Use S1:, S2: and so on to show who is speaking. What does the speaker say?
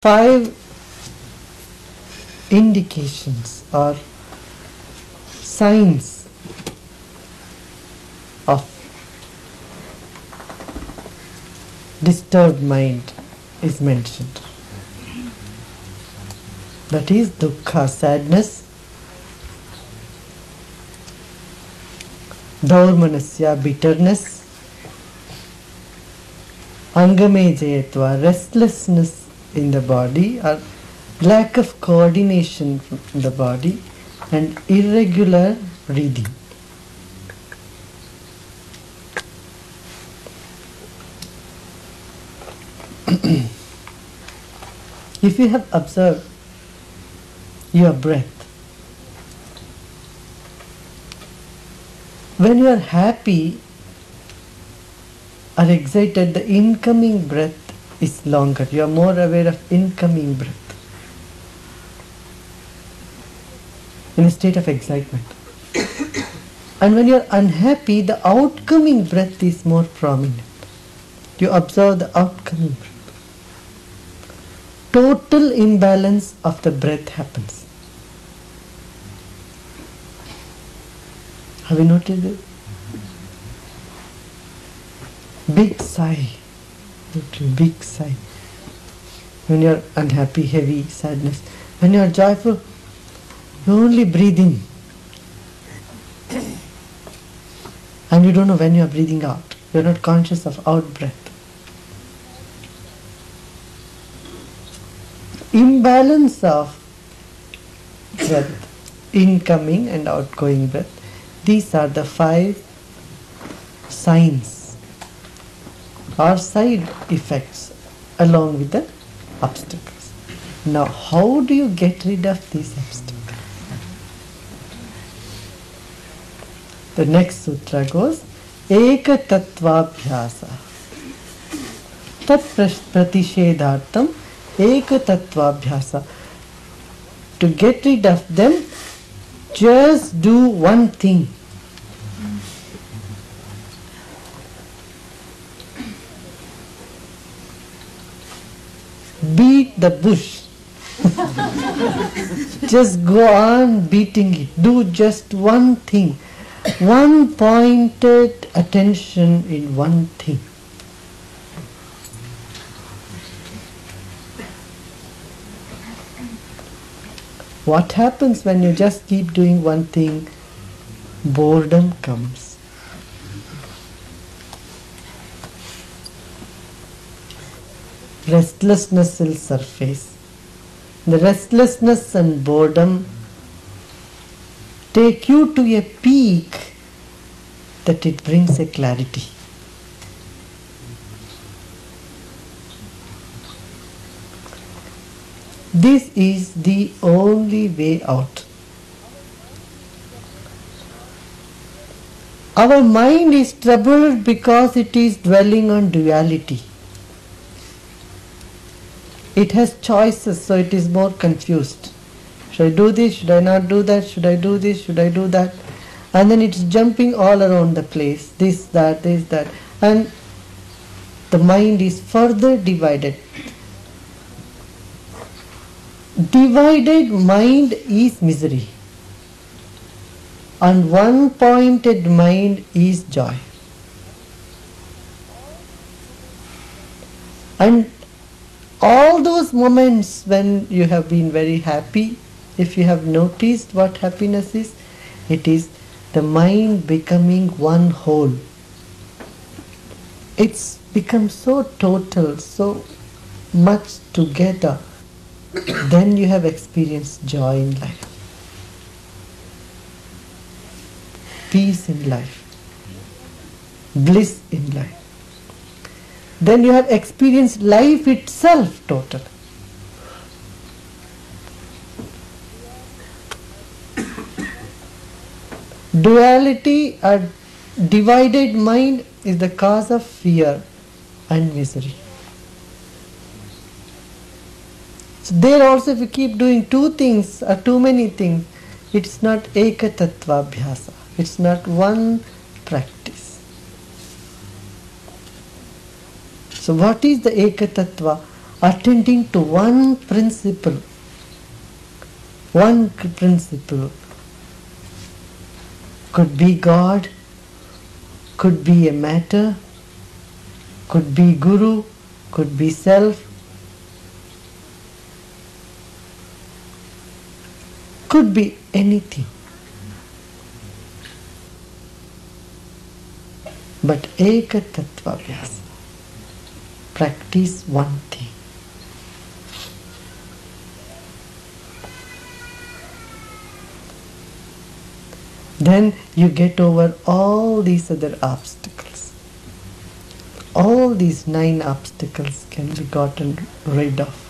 S1: 5 indications or signs of disturbed mind is mentioned. That is dukkha, sadness, dhaurmanasya, bitterness, angamejayatva, restlessness in the body or lack of coordination in the body, and irregular breathing. If you have observed your breath, when you are happy or excited, the incoming breath is longer. You are more aware of incoming breath in a state of excitement. And when you are unhappy, the outcoming breath is more prominent. You observe the outcoming breath. Total imbalance of the breath happens. Have you noticed it? Big sigh. Big sigh. When you are unhappy, heavy, sadness. When you are joyful, you only breathe in. And you don't know when you are breathing out. You are not conscious of out breath. Imbalance of breath, incoming and outgoing breath. These are the 5 signs or side effects along with the obstacles. Now, how do you get rid of these obstacles? The next sutra goes, Eka Tattvabhyasa. Tat Pratishedhartam Eka Tattvabhyasa. To get rid of them, just do one thing. Beat the bush. Just go on beating it. Do just one thing. One pointed attention in one thing. What happens when you just keep doing one thing? Boredom comes. Restlessness will surface. The restlessness and boredom take you to a peak that it brings a clarity. This is the only way out. Our mind is troubled because it is dwelling on duality. It has choices, so it is more confused. Should I do this? Should I not do that? Should I do this? Should I do that? And then it's jumping all around the place. This, that, this, that. And the mind is further divided. Divided mind is misery. And one-pointed mind is joy. And all those moments when you have been very happy, if you have noticed what happiness is, it is the mind becoming one whole. It's become so total, so much together. Then you have experienced joy in life, peace in life, bliss in life. Then you have experienced life itself total. Duality or divided mind is the cause of fear and misery. So there also, if you keep doing two things or too many things, it's not Eka Tattvabhyasa. It's not one practice. So what is the Eka Tattva attending to one principle. One principle. Could be God, could be a matter, could be Guru, could be self, could be anything. But Eka Tattva Vyasa. Practice one thing. Then you get over all these other obstacles. All these 9 obstacles can be gotten rid of.